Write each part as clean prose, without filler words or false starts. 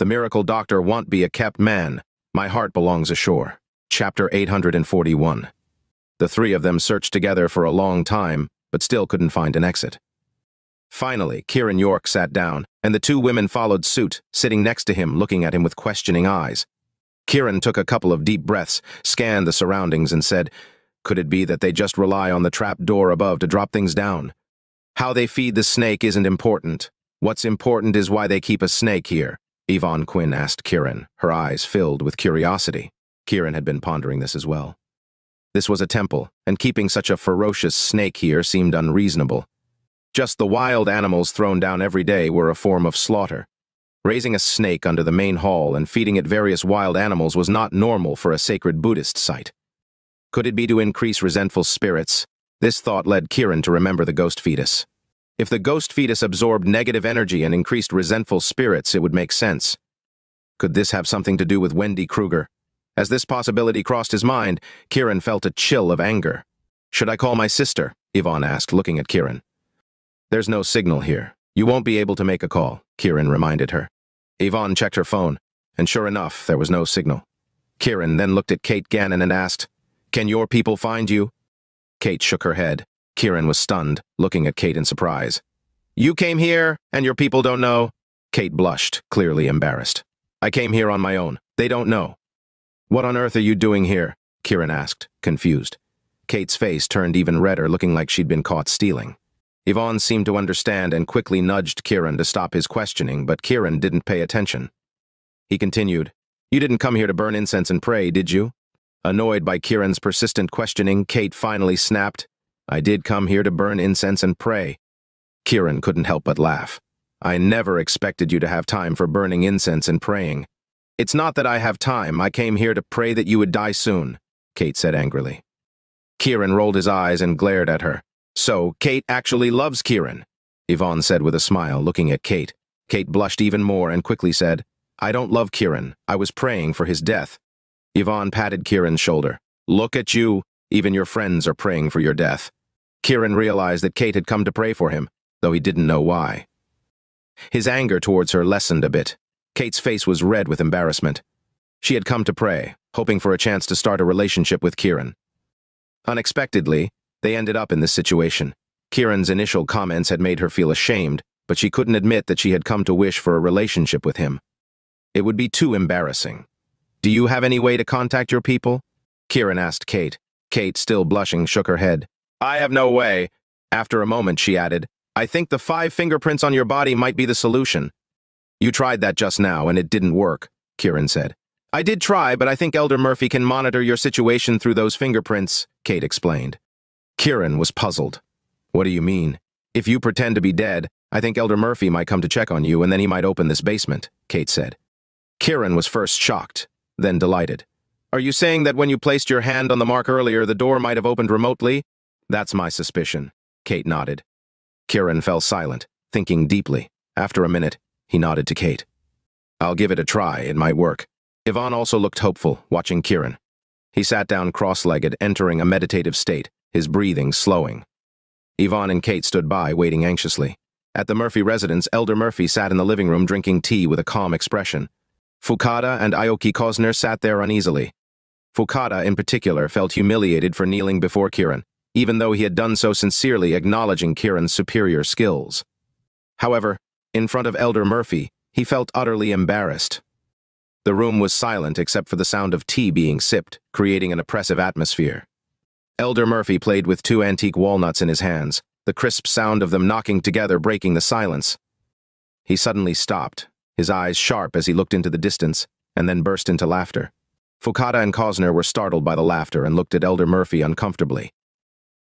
The miracle doctor won't be a kept man. My heart belongs ashore. Chapter 841. The three of them searched together for a long time, but still couldn't find an exit. Finally, Kiran York sat down, and the two women followed suit, sitting next to him, looking at him with questioning eyes. Kiran took a couple of deep breaths, scanned the surroundings, and said, "Could it be that they just rely on the trap door above to drop things down? How they feed the snake isn't important. What's important is why they keep a snake here." Yvonne Quinn asked Kiran, her eyes filled with curiosity. Kiran had been pondering this as well. This was a temple, and keeping such a ferocious snake here seemed unreasonable. Just the wild animals thrown down every day were a form of slaughter. Raising a snake under the main hall and feeding it various wild animals was not normal for a sacred Buddhist site. Could it be to increase resentful spirits? This thought led Kiran to remember the ghost fetus. If the ghost fetus absorbed negative energy and increased resentful spirits, it would make sense. Could this have something to do with Wendy Kruger? As this possibility crossed his mind, Kiran felt a chill of anger. "Should I call my sister?" Yvonne asked, looking at Kiran. "There's no signal here. You won't be able to make a call," Kiran reminded her. Yvonne checked her phone, and sure enough, there was no signal. Kiran then looked at Kate Gannon and asked, "Can your people find you?" Kate shook her head. Kiran was stunned, looking at Kate in surprise. "You came here, and your people don't know?" Kate blushed, clearly embarrassed. "I came here on my own. They don't know." "What on earth are you doing here?" Kiran asked, confused. Kate's face turned even redder, looking like she'd been caught stealing. Yvonne seemed to understand and quickly nudged Kiran to stop his questioning, but Kiran didn't pay attention. He continued, "You didn't come here to burn incense and pray, did you?" Annoyed by Kiran's persistent questioning, Kate finally snapped, "I did come here to burn incense and pray." Kiran couldn't help but laugh. "I never expected you to have time for burning incense and praying." "It's not that I have time. I came here to pray that you would die soon," Kate said angrily. Kiran rolled his eyes and glared at her. "So, Kate actually loves Kiran," Yvonne said with a smile, looking at Kate. Kate blushed even more and quickly said, "I don't love Kiran. I was praying for his death." Yvonne patted Kiran's shoulder. "Look at you. Even your friends are praying for your death." Kiran realized that Kate had come to pray for him, though he didn't know why. His anger towards her lessened a bit. Kate's face was red with embarrassment. She had come to pray, hoping for a chance to start a relationship with Kiran. Unexpectedly, they ended up in this situation. Kiran's initial comments had made her feel ashamed, but she couldn't admit that she had come to wish for a relationship with him. It would be too embarrassing. "Do you have any way to contact your people?" Kiran asked Kate. Kate, still blushing, shook her head. "I have no way." After a moment, she added, "I think the 5 fingerprints on your body might be the solution." "You tried that just now, and it didn't work," Kiran said. "I did try, but I think Elder Murphy can monitor your situation through those fingerprints," Kate explained. Kiran was puzzled. "What do you mean?" "If you pretend to be dead, I think Elder Murphy might come to check on you, and then he might open this basement," Kate said. Kiran was first shocked, then delighted. "Are you saying that when you placed your hand on the mark earlier, the door might have opened remotely?" "That's my suspicion," Kate nodded. Kiran fell silent, thinking deeply. After a minute, he nodded to Kate. "I'll give it a try. It might work." Yvonne also looked hopeful, watching Kiran. He sat down cross-legged, entering a meditative state, his breathing slowing. Yvonne and Kate stood by, waiting anxiously. At the Murphy residence, Elder Murphy sat in the living room drinking tea with a calm expression. Fukada and Aoki Kozner sat there uneasily. Fukada, in particular, felt humiliated for kneeling before Kiran, even though he had done so sincerely, acknowledging Kiran's superior skills. However, in front of Elder Murphy, he felt utterly embarrassed. The room was silent except for the sound of tea being sipped, creating an oppressive atmosphere. Elder Murphy played with 2 antique walnuts in his hands, the crisp sound of them knocking together breaking the silence. He suddenly stopped, his eyes sharp as he looked into the distance, and then burst into laughter. Fukada and Kozner were startled by the laughter and looked at Elder Murphy uncomfortably.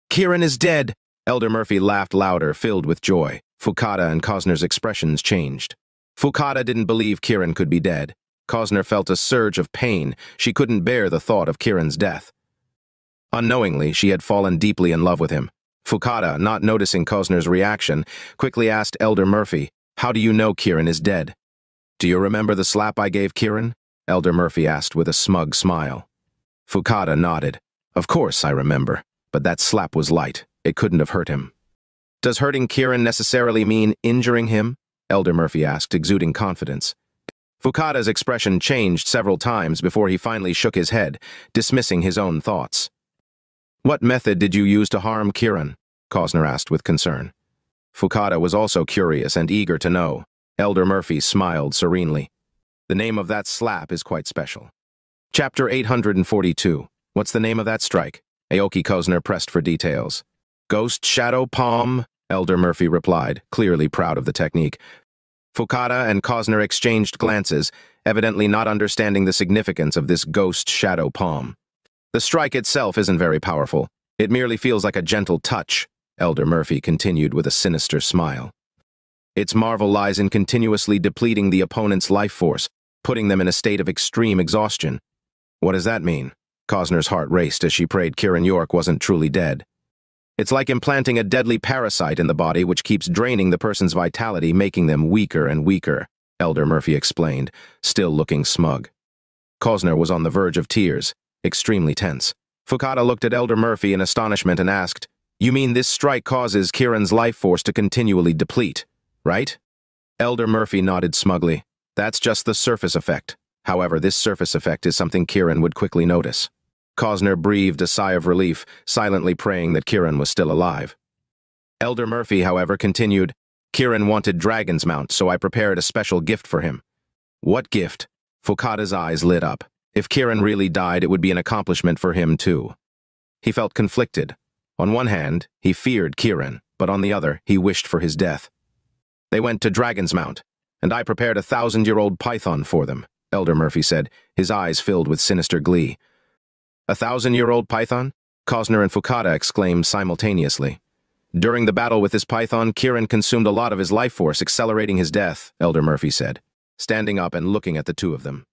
"Kiran is dead!" Elder Murphy laughed louder, filled with joy. Fukada and Kozner's expressions changed. Fukada didn't believe Kiran could be dead. Kozner felt a surge of pain. She couldn't bear the thought of Kiran's death. Unknowingly, she had fallen deeply in love with him. Fukada, not noticing Kozner's reaction, quickly asked Elder Murphy, "How do you know Kiran is dead?" "Do you remember the slap I gave Kiran?" Elder Murphy asked with a smug smile. Fukada nodded. "Of course I remember, but that slap was light. It couldn't have hurt him." "Does hurting Kiran necessarily mean injuring him?" Elder Murphy asked, exuding confidence. Fukada's expression changed several times before he finally shook his head, dismissing his own thoughts. "What method did you use to harm Kiran?" Cosner asked with concern. Fukada was also curious and eager to know. Elder Murphy smiled serenely. "The name of that slap is quite special." Chapter 842. What's the name of that strike? Aoki Cosner pressed for details. "Ghost Shadow Palm," Elder Murphy replied, clearly proud of the technique. Fukada and Cosner exchanged glances, evidently not understanding the significance of this Ghost Shadow Palm. "The strike itself isn't very powerful. It merely feels like a gentle touch," Elder Murphy continued with a sinister smile. "Its marvel lies in continuously depleting the opponent's life force, putting them in a state of extreme exhaustion." "What does that mean?" Cosner's heart raced as she prayed Kiran York wasn't truly dead. "It's like implanting a deadly parasite in the body which keeps draining the person's vitality, making them weaker and weaker," Elder Murphy explained, still looking smug. Cosner was on the verge of tears, extremely tense. Fukada looked at Elder Murphy in astonishment and asked, "You mean this strike causes Kiran's life force to continually deplete, right?" Elder Murphy nodded smugly. "That's just the surface effect. However, this surface effect is something Kiran would quickly notice." Cosner breathed a sigh of relief, silently praying that Kiran was still alive. Elder Murphy, however, continued, "Kiran wanted Dragon's Mount, so I prepared a special gift for him." "What gift?" Fukada's eyes lit up. If Kiran really died, it would be an accomplishment for him, too. He felt conflicted. On one hand, he feared Kiran, but on the other, he wished for his death. "They went to Dragon's Mount, and I prepared a 1,000-year-old python for them," Elder Murphy said, his eyes filled with sinister glee. "A 1,000-year-old python?" Cosner and Fukada exclaimed simultaneously. "During the battle with this python, Kiran consumed a lot of his life force, accelerating his death," Elder Murphy said, standing up and looking at the two of them.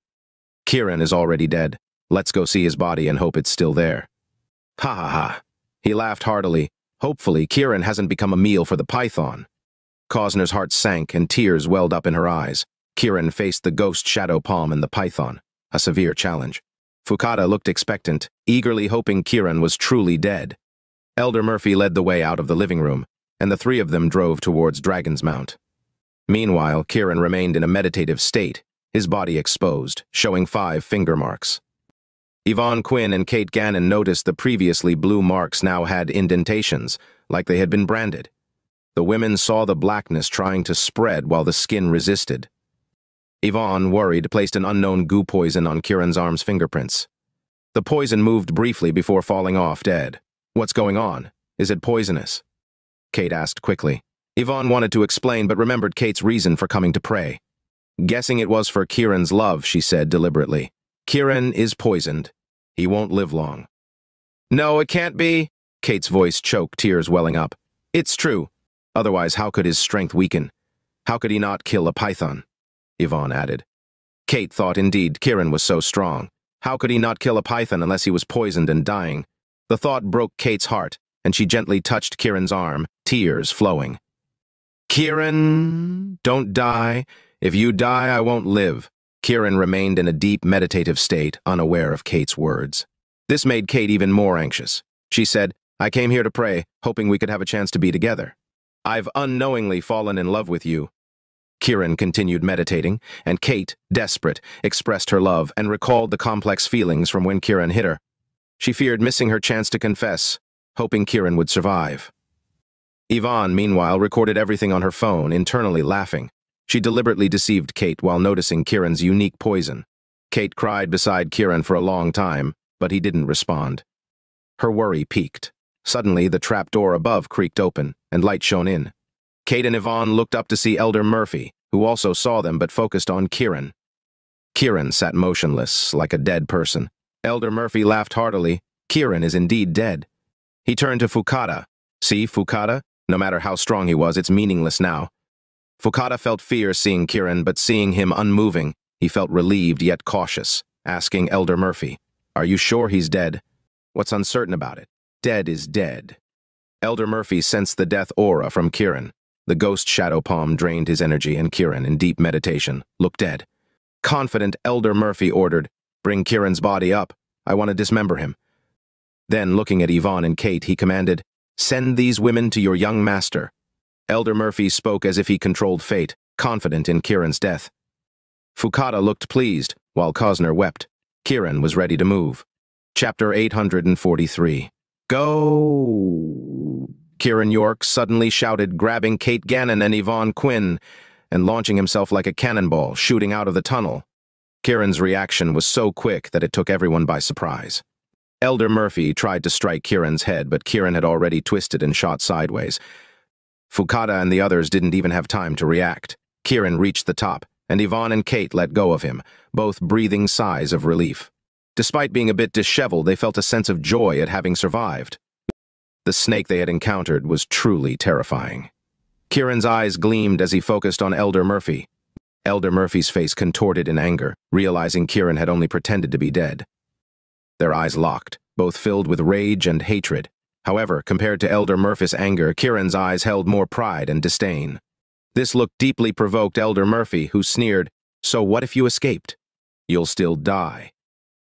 "Kiran is already dead. Let's go see his body and hope it's still there." "Ha ha ha." He laughed heartily. "Hopefully, Kiran hasn't become a meal for the python." Cosner's heart sank and tears welled up in her eyes. Kiran faced the Ghost Shadow Palm and the python, a severe challenge. Fukada looked expectant, eagerly hoping Kiran was truly dead. Elder Murphy led the way out of the living room, and the three of them drove towards Dragon's Mount. Meanwhile, Kiran remained in a meditative state, his body exposed, showing 5 finger marks. Yvonne Quinn and Kate Gannon noticed the previously blue marks now had indentations, like they had been branded. The women saw the blackness trying to spread while the skin resisted. Yvonne, worried, placed an unknown goo poison on Kiran's arm's fingerprints. The poison moved briefly before falling off dead. "What's going on? Is it poisonous?" Kate asked quickly. Yvonne wanted to explain but remembered Kate's reason for coming to pray. "Guessing it was for Kiran's love," she said deliberately. "Kiran is poisoned. He won't live long." "No, it can't be." Kate's voice choked, tears welling up. "It's true. Otherwise, how could his strength weaken? How could he not kill a python?" Yvonne added. Kate thought indeed Kiran was so strong. How could he not kill a python unless he was poisoned and dying? The thought broke Kate's heart, and she gently touched Kiran's arm, tears flowing. "Kiran, don't die. If you die, I won't live." Kiran remained in a deep meditative state, unaware of Kate's words. This made Kate even more anxious. She said, "I came here to pray, hoping we could have a chance to be together. I've unknowingly fallen in love with you." Kiran continued meditating, and Kate, desperate, expressed her love and recalled the complex feelings from when Kiran hit her. She feared missing her chance to confess, hoping Kiran would survive. Yvonne, meanwhile, recorded everything on her phone, internally laughing. She deliberately deceived Kate while noticing Kiran's unique poison. Kate cried beside Kiran for a long time, but he didn't respond. Her worry peaked. Suddenly, the trap door above creaked open, and light shone in. Kate and Yvonne looked up to see Elder Murphy, who also saw them but focused on Kiran. Kiran sat motionless, like a dead person. Elder Murphy laughed heartily. "Kiran is indeed dead." He turned to Fukada. "See, Fukada? No matter how strong he was, it's meaningless now." Fukada felt fear seeing Kiran, but seeing him unmoving, he felt relieved yet cautious, asking Elder Murphy, "Are you sure he's dead? What's uncertain about it? Dead is dead." Elder Murphy sensed the death aura from Kiran. The ghost shadow palm drained his energy, and Kiran, in deep meditation, looked dead. Confident, Elder Murphy ordered, "Bring Kiran's body up. I want to dismember him." Then, looking at Yvonne and Kate, he commanded, "Send these women to your young master." Elder Murphy spoke as if he controlled fate, confident in Kiran's death. Fukada looked pleased, while Cosner wept. Kiran was ready to move. Chapter 843. Go! Kiran York suddenly shouted, grabbing Kate Gannon and Yvonne Quinn, and launching himself like a cannonball, shooting out of the tunnel. Kiran's reaction was so quick that it took everyone by surprise. Elder Murphy tried to strike Kiran's head, but Kiran had already twisted and shot sideways. Fukada and the others didn't even have time to react. Kiran reached the top, and Yvonne and Kate let go of him, both breathing sighs of relief. Despite being a bit disheveled, they felt a sense of joy at having survived. The snake they had encountered was truly terrifying. Kiran's eyes gleamed as he focused on Elder Murphy. Elder Murphy's face contorted in anger, realizing Kiran had only pretended to be dead. Their eyes locked, both filled with rage and hatred. However, compared to Elder Murphy's anger, Kiran's eyes held more pride and disdain. This look deeply provoked Elder Murphy, who sneered, "So what if you escaped? You'll still die.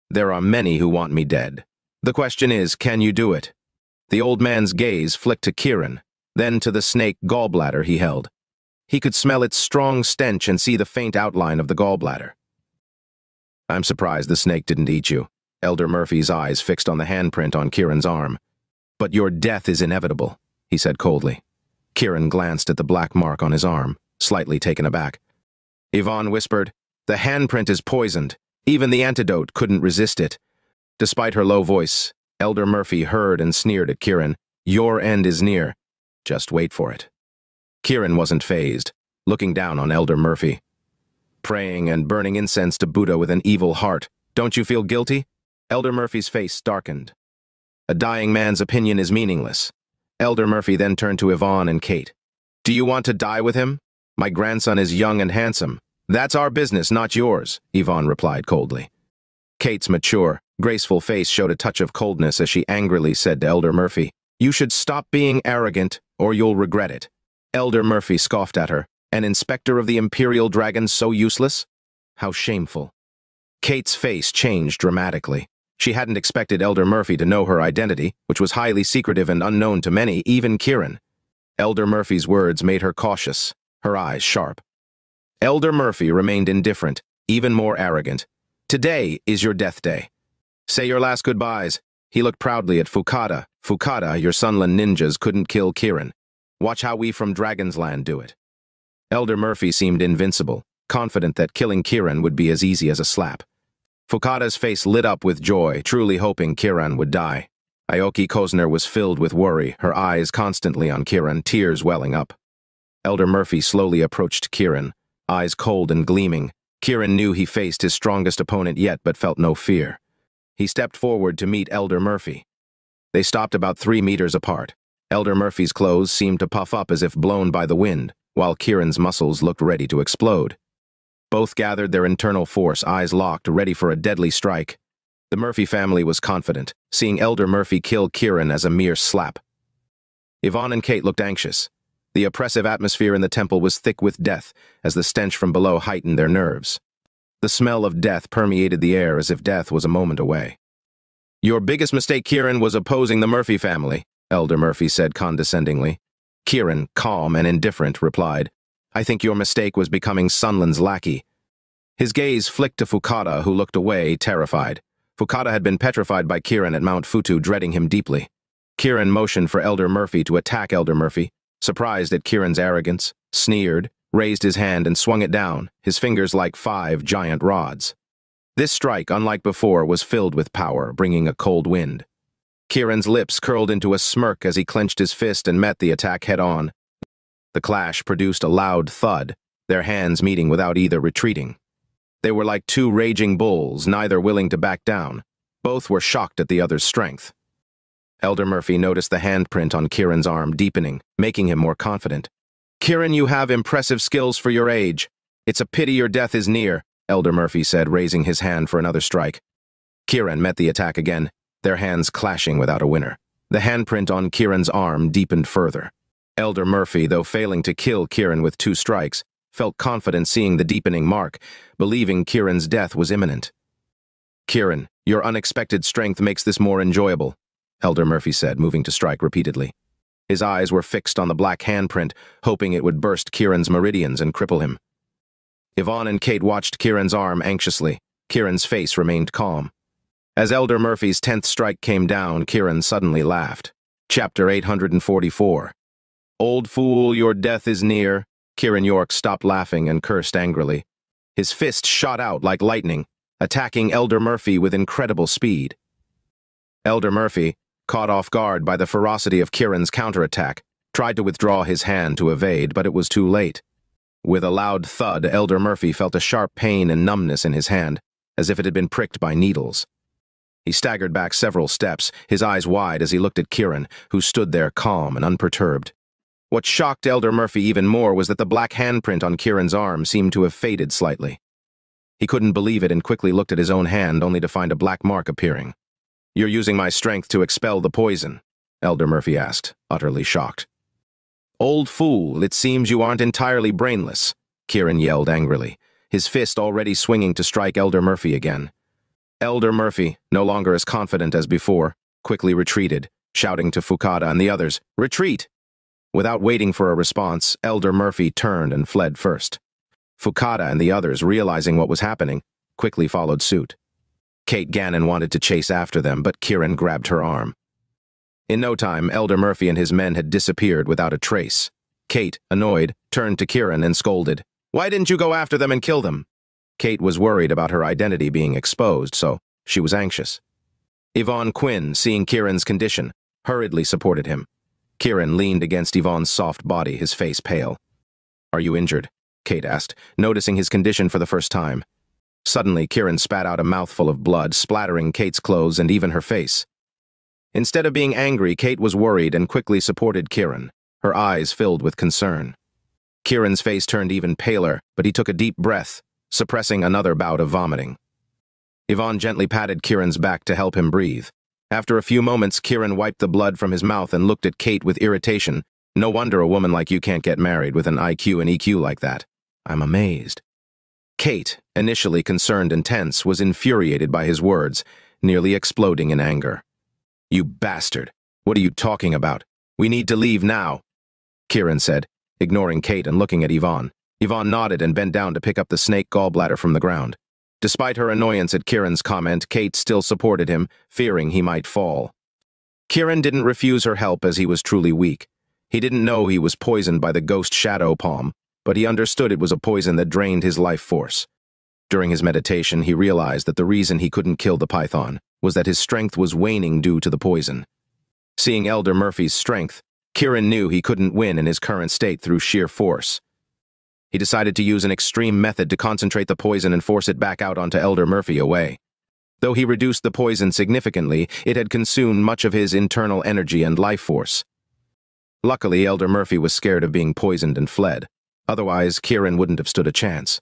There are many who want me dead. The question is, can you do it?" The old man's gaze flicked to Kiran, then to the snake gallbladder he held. He could smell its strong stench and see the faint outline of the gallbladder. "I'm surprised the snake didn't eat you." Elder Murphy's eyes fixed on the handprint on Kiran's arm. "But your death is inevitable," he said coldly. Kiran glanced at the black mark on his arm, slightly taken aback. Yvonne whispered, "The handprint is poisoned. Even the antidote couldn't resist it." Despite her low voice, Elder Murphy heard and sneered at Kiran. "Your end is near. Just wait for it." Kiran wasn't fazed, looking down on Elder Murphy. "Praying and burning incense to Buddha with an evil heart. Don't you feel guilty?" Elder Murphy's face darkened. "A dying man's opinion is meaningless." Elder Murphy then turned to Yvonne and Kate. "Do you want to die with him? My grandson is young and handsome." "That's our business, not yours," Yvonne replied coldly. Kate's mature, graceful face showed a touch of coldness as she angrily said to Elder Murphy, "You should stop being arrogant, or you'll regret it." Elder Murphy scoffed at her. "An inspector of the Imperial Dragon so useless? How shameful." Kate's face changed dramatically. She hadn't expected Elder Murphy to know her identity, which was highly secretive and unknown to many, even Kiran. Elder Murphy's words made her cautious, her eyes sharp. Elder Murphy remained indifferent, even more arrogant. "Today is your death day. Say your last goodbyes." He looked proudly at Fukada. "Fukada, your Sunland ninjas couldn't kill Kiran. Watch how we from Dragon's Land do it." Elder Murphy seemed invincible, confident that killing Kiran would be as easy as a slap. Fukada's face lit up with joy, truly hoping Kiran would die. Aoki Cosner was filled with worry, her eyes constantly on Kiran, tears welling up. Elder Murphy slowly approached Kiran, eyes cold and gleaming. Kiran knew he faced his strongest opponent yet, but felt no fear. He stepped forward to meet Elder Murphy. They stopped about 3 meters apart. Elder Murphy's clothes seemed to puff up as if blown by the wind, while Kiran's muscles looked ready to explode. Both gathered their internal force, eyes locked, ready for a deadly strike. The Murphy family was confident, seeing Elder Murphy kill Kiran as a mere slap. Yvonne and Kate looked anxious. The oppressive atmosphere in the temple was thick with death, as the stench from below heightened their nerves. The smell of death permeated the air as if death was a moment away. "Your biggest mistake, Kiran, was opposing the Murphy family," Elder Murphy said condescendingly. Kiran, calm and indifferent, replied, "I think your mistake was becoming Sunland's lackey." His gaze flicked to Fukada, who looked away, terrified. Fukada had been petrified by Kiran at Mount Futu, dreading him deeply. Kiran motioned for Elder Murphy to attack Elder Murphy, surprised at Kiran's arrogance, sneered, raised his hand and swung it down, his fingers like 5 giant rods. This strike, unlike before, was filled with power, bringing a cold wind. Kiran's lips curled into a smirk as he clenched his fist and met the attack head-on. The clash produced a loud thud, their hands meeting without either retreating. They were like 2 raging bulls, neither willing to back down. Both were shocked at the other's strength. Elder Murphy noticed the handprint on Kiran's arm deepening, making him more confident. "Kiran, you have impressive skills for your age. It's a pity your death is near," Elder Murphy said, raising his hand for another strike. Kiran met the attack again, their hands clashing without a winner. The handprint on Kiran's arm deepened further. Elder Murphy, though failing to kill Kiran with 2 strikes, felt confident seeing the deepening mark, believing Kiran's death was imminent. "Kiran, your unexpected strength makes this more enjoyable," Elder Murphy said, moving to strike repeatedly. His eyes were fixed on the black handprint, hoping it would burst Kiran's meridians and cripple him. Yvonne and Kate watched Kiran's arm anxiously. Kiran's face remained calm. As Elder Murphy's 10th strike came down, Kiran suddenly laughed. Chapter 844. Old fool, your death is near. Kiran York stopped laughing and cursed angrily. His fist shot out like lightning, attacking Elder Murphy with incredible speed. Elder Murphy, caught off guard by the ferocity of Kiran's counterattack, tried to withdraw his hand to evade, but it was too late. With a loud thud, Elder Murphy felt a sharp pain and numbness in his hand, as if it had been pricked by needles. He staggered back several steps, his eyes wide as he looked at Kiran, who stood there calm and unperturbed. What shocked Elder Murphy even more was that the black handprint on Kiran's arm seemed to have faded slightly. He couldn't believe it and quickly looked at his own hand, only to find a black mark appearing. "You're using my strength to expel the poison?" Elder Murphy asked, utterly shocked. "Old fool, it seems you aren't entirely brainless," Kiran yelled angrily, his fist already swinging to strike Elder Murphy again. Elder Murphy, no longer as confident as before, quickly retreated, shouting to Fukada and the others, "Retreat!" Without waiting for a response, Elder Murphy turned and fled first. Fukada and the others, realizing what was happening, quickly followed suit. Kate Gannon wanted to chase after them, but Kiran grabbed her arm. In no time, Elder Murphy and his men had disappeared without a trace. Kate, annoyed, turned to Kiran and scolded, "Why didn't you go after them and kill them?" Kate was worried about her identity being exposed, so she was anxious. Yvonne Quinn, seeing Kiran's condition, hurriedly supported him. Kiran leaned against Yvonne's soft body, his face pale. "Are you injured?" Kate asked, noticing his condition for the first time. Suddenly, Kiran spat out a mouthful of blood, splattering Kate's clothes and even her face. Instead of being angry, Kate was worried and quickly supported Kiran, her eyes filled with concern. Kiran's face turned even paler, but he took a deep breath, suppressing another bout of vomiting. Yvonne gently patted Kiran's back to help him breathe. After a few moments, Kiran wiped the blood from his mouth and looked at Kate with irritation. "No wonder a woman like you can't get married with an IQ and EQ like that. I'm amazed." Kate, initially concerned and tense, was infuriated by his words, nearly exploding in anger. "You bastard! What are you talking about? We need to leave now," Kiran said, ignoring Kate and looking at Yvonne. Yvonne nodded and bent down to pick up the snake gallbladder from the ground. Despite her annoyance at Kiran's comment, Kate still supported him, fearing he might fall. Kiran didn't refuse her help as he was truly weak. He didn't know he was poisoned by the ghost shadow palm, but he understood it was a poison that drained his life force. During his meditation, he realized that the reason he couldn't kill the python was that his strength was waning due to the poison. Seeing Elder Murphy's strength, Kiran knew he couldn't win in his current state through sheer force. He decided to use an extreme method to concentrate the poison and force it back out onto Elder Murphy away. Though he reduced the poison significantly, it had consumed much of his internal energy and life force. Luckily, Elder Murphy was scared of being poisoned and fled. Otherwise, Kiran wouldn't have stood a chance.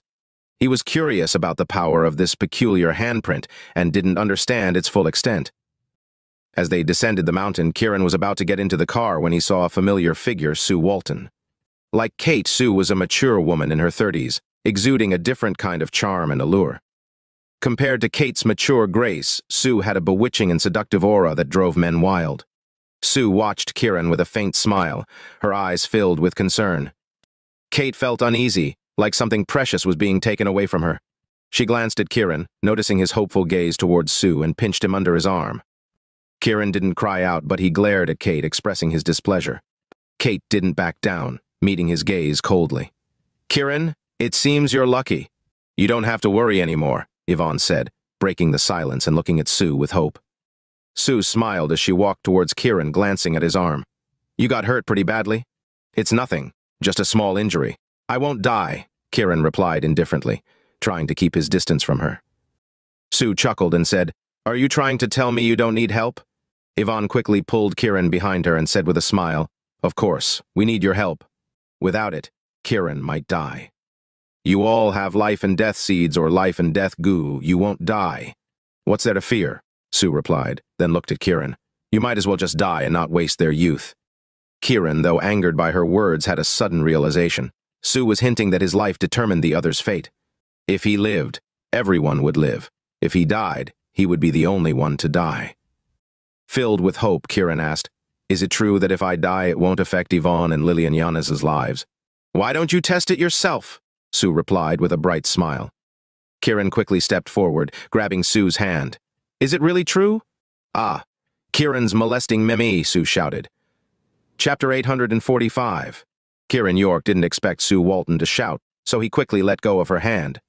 He was curious about the power of this peculiar handprint and didn't understand its full extent. As they descended the mountain, Kiran was about to get into the car when he saw a familiar figure, Sue Walton. Like Kate, Sue was a mature woman in her 30s, exuding a different kind of charm and allure. Compared to Kate's mature grace, Sue had a bewitching and seductive aura that drove men wild. Sue watched Kiran with a faint smile, her eyes filled with concern. Kate felt uneasy, like something precious was being taken away from her. She glanced at Kiran, noticing his hopeful gaze towards Sue, and pinched him under his arm. Kiran didn't cry out, but he glared at Kate, expressing his displeasure. Kate didn't back down, meeting his gaze coldly. "Kiran, it seems you're lucky. You don't have to worry anymore," Yvonne said, breaking the silence and looking at Sue with hope. Sue smiled as she walked towards Kiran, glancing at his arm. "You got hurt pretty badly?" "It's nothing, just a small injury. I won't die," Kiran replied indifferently, trying to keep his distance from her. Sue chuckled and said, "Are you trying to tell me you don't need help?" Yvonne quickly pulled Kiran behind her and said with a smile, "Of course, we need your help. Without it, Kiran might die. You all have life and death seeds or life and death goo. You won't die." "What's there to fear?" Sue replied, then looked at Kiran. "You might as well just die and not waste their youth." Kiran, though angered by her words, had a sudden realization. Sue was hinting that his life determined the other's fate. If he lived, everyone would live. If he died, he would be the only one to die. Filled with hope, Kiran asked, "Is it true that if I die it won't affect Yvonne and Lilian Yanez's lives?" "Why don't you test it yourself?" Sue replied with a bright smile. Kiran quickly stepped forward, grabbing Sue's hand. Is it really true? Ah, Kiran's molesting Mimi, Sue shouted. Chapter 845. Kiran York didn't expect Sue Walton to shout, so he quickly let go of her hand.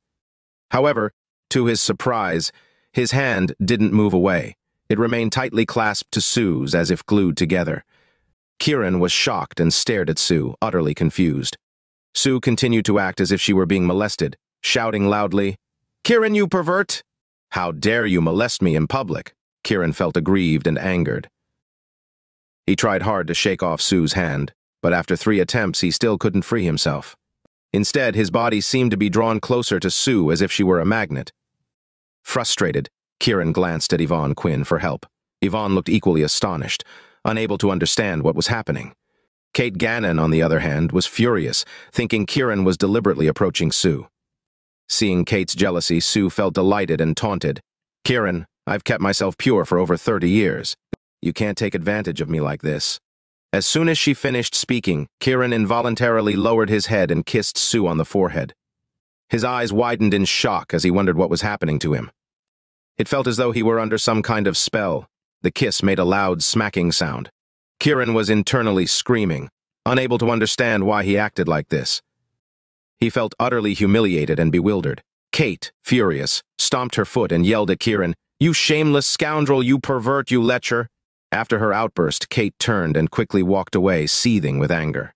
However, to his surprise, his hand didn't move away. It remained tightly clasped to Sue's as if glued together. Kiran was shocked and stared at Sue, utterly confused. Sue continued to act as if she were being molested, shouting loudly, Kiran, you pervert! How dare you molest me in public? Kiran felt aggrieved and angered. He tried hard to shake off Sue's hand, but after 3 attempts he still couldn't free himself. Instead, his body seemed to be drawn closer to Sue as if she were a magnet. Frustrated, Kiran glanced at Yvonne Quinn for help. Yvonne looked equally astonished, unable to understand what was happening. Kate Gannon, on the other hand, was furious, thinking Kiran was deliberately approaching Sue. Seeing Kate's jealousy, Sue felt delighted and taunted. Kiran, I've kept myself pure for over 30 years. You can't take advantage of me like this. As soon as she finished speaking, Kiran involuntarily lowered his head and kissed Sue on the forehead. His eyes widened in shock as he wondered what was happening to him. It felt as though he were under some kind of spell. The kiss made a loud smacking sound. Kiran was internally screaming, unable to understand why he acted like this. He felt utterly humiliated and bewildered. Kate, furious, stomped her foot and yelled at Kiran, You shameless scoundrel, you pervert, you lecher! After her outburst, Kate turned and quickly walked away, seething with anger.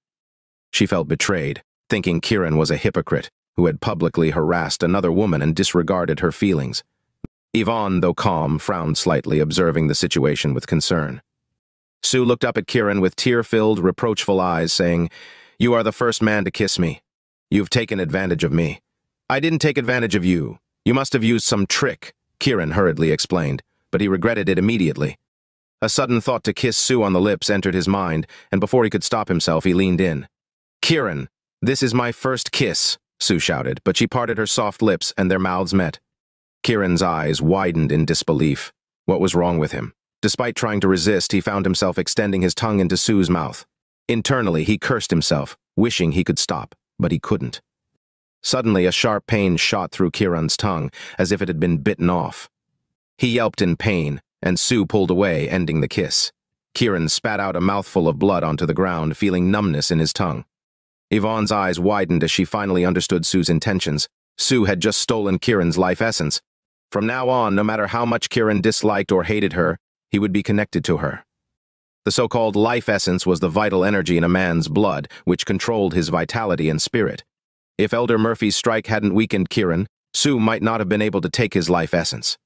She felt betrayed, thinking Kiran was a hypocrite who had publicly harassed another woman and disregarded her feelings. Yvonne, though calm, frowned slightly, observing the situation with concern. Sue looked up at Kiran with tear-filled, reproachful eyes, saying, You are the first man to kiss me. You've taken advantage of me. I didn't take advantage of you. You must have used some trick, Kiran hurriedly explained, but he regretted it immediately. A sudden thought to kiss Sue on the lips entered his mind, and before he could stop himself, he leaned in. Kiran, this is my first kiss, Sue shouted, but she parted her soft lips and their mouths met. Kiran's eyes widened in disbelief. What was wrong with him? Despite trying to resist, he found himself extending his tongue into Sue's mouth. Internally, he cursed himself, wishing he could stop, but he couldn't. Suddenly, a sharp pain shot through Kiran's tongue, as if it had been bitten off. He yelped in pain, and Sue pulled away, ending the kiss. Kiran spat out a mouthful of blood onto the ground, feeling numbness in his tongue. Yvonne's eyes widened as she finally understood Sue's intentions. Sue had just stolen Kiran's life essence. From now on, no matter how much Kiran disliked or hated her, he would be connected to her. The so-called life essence was the vital energy in a man's blood, which controlled his vitality and spirit. If Elder Murphy's strike hadn't weakened Kiran, Sue might not have been able to take his life essence.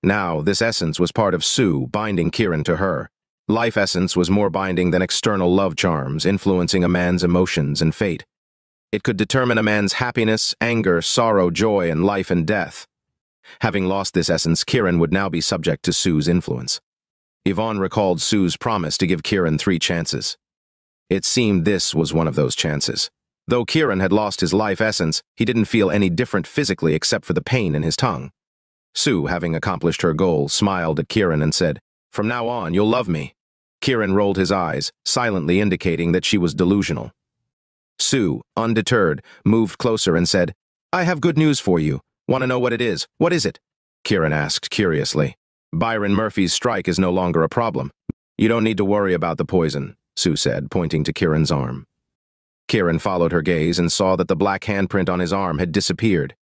Now, this essence was part of Sue, binding Kiran to her. Life essence was more binding than external love charms, influencing a man's emotions and fate. It could determine a man's happiness, anger, sorrow, joy, and life and death. Having lost this essence, Kiran would now be subject to Sue's influence. Yvonne recalled Sue's promise to give Kiran 3 chances. It seemed this was one of those chances. Though Kiran had lost his life essence, he didn't feel any different physically except for the pain in his tongue. Sue, having accomplished her goal, smiled at Kiran and said, From now on, you'll love me. Kiran rolled his eyes, silently indicating that she was delusional. Sue, undeterred, moved closer and said, I have good news for you. Want to know what it is? What is it? Kiran asked curiously. Byron Murphy's strike is no longer a problem. You don't need to worry about the poison, Sue said, pointing to Kiran's arm. Kiran followed her gaze and saw that the black handprint on his arm had disappeared.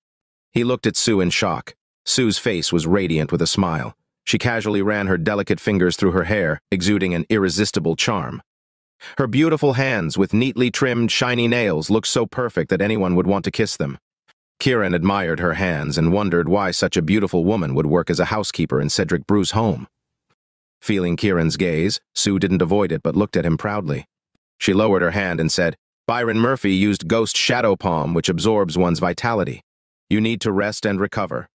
He looked at Sue in shock. Sue's face was radiant with a smile. She casually ran her delicate fingers through her hair, exuding an irresistible charm. Her beautiful hands, with neatly trimmed, shiny nails, looked so perfect that anyone would want to kiss them. Kiran admired her hands and wondered why such a beautiful woman would work as a housekeeper in Cedric Bruce's home. Feeling Kiran's gaze, Sue didn't avoid it but looked at him proudly. She lowered her hand and said, Byron Murphy used Ghost Shadow Palm, which absorbs one's vitality. You need to rest and recover.